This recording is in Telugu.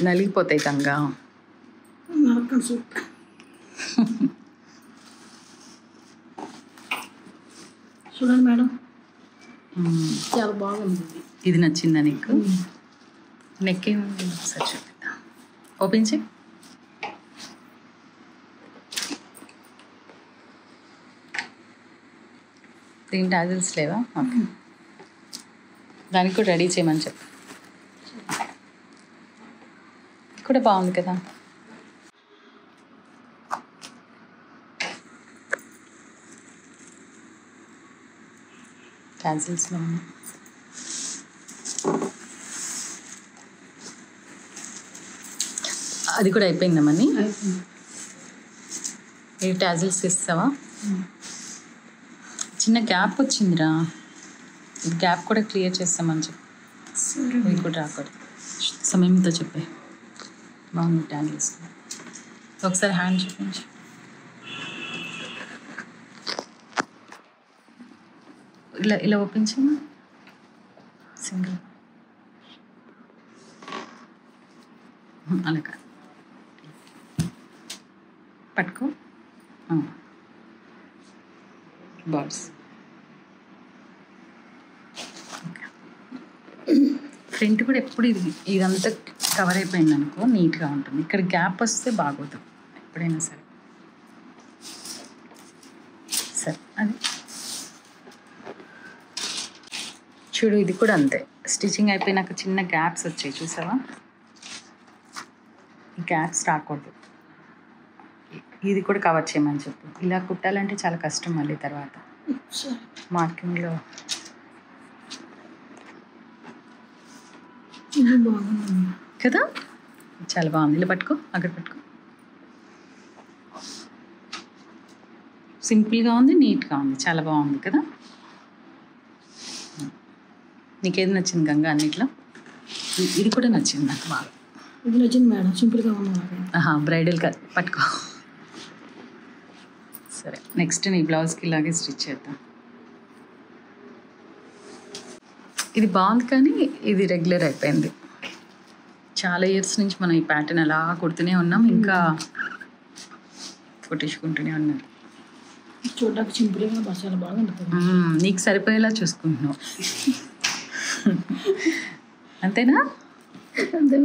నలిగిపోతాయి గంగా. చూడండి మేడం, చాలా బాగుంది. ఇది నచ్చిందా నీకు? నెక్ ఏముంది ఒకసారి చూపిద్దాం. ఓపెన్ చేయి. దీని టాజిల్స్ లేవా? ఓకే, దానికి కూడా రెడీ చేయమని చెప్పు. కూడా బాగుంది కదా. టాజిల్స్లో అది కూడా అయిపోయిందమ్మని. ఈ టాజిల్స్ ఇస్తావా? చిన్న గ్యాప్ వచ్చిందిరా, ఇది గ్యాప్ కూడా క్లియర్ చేస్తామని చెప్పి. ఇది కూడా రాకూడదు. సమయంతో చెప్పే. బాగుంది టాజిల్స్. ఒకసారి హ్యాండ్ చూపించు. ఇలా ఓపెన్ చేయమా. సింగిల్ అలా కాదు, పట్టుకో. బర్డ్స్ ఫ్రంట్ కూడా ఎప్పుడు ఇదంతా కవర్ అయిపోయింది అనుకో, నీట్గా ఉంటుంది. ఇక్కడ గ్యాప్ వస్తే బాగోదు ఎప్పుడైనా సరే. సరే, అది చూడు. ఇది కూడా అంతే, స్టిచ్చింగ్ అయిపోయినాక చిన్న గ్యాప్స్ వచ్చాయి చూసావా? గ్యాప్స్ రాకూడదు. ఇది కూడా కవర్ చేయమని చెప్పు. ఇలా కుట్టాలంటే చాలా కష్టం మళ్ళీ తర్వాత మార్కింగ్లో. కదా, చాలా బాగుంది. ఇలా పట్టుకో, అక్కడ పట్టుకో. సింపుల్గా ఉంది, నీట్గా ఉంది, చాలా బాగుంది కదా. నీకేది నచ్చింది గంగా అన్నిట్లో? ఇది కూడా నచ్చింది నాకు బాగా. ఇది నచ్చింది మేడం, సింపుల్గా ఉంది. బ్రైడల్ కాదు, పట్టుకో. సరే, నెక్స్ట్ నీ బ్లౌజ్కి ఇలాగే స్టిచ్ చేద్దాం. ఇది బాగుంది కానీ ఇది రెగ్యులర్ అయిపోయింది. చాలా ఇయర్స్ నుంచి మనం ఈ ప్యాటర్న్ అలా కుడుతూనే ఉన్నాం, ఇంకా కుట్టించుకుంటూనే ఉన్నాం. చూడడానికి సింపుల్గా చాలా బాగుంది. నీకు సరిపోయేలా చూసుకుంటున్నావు. అంతేనా? అంతే.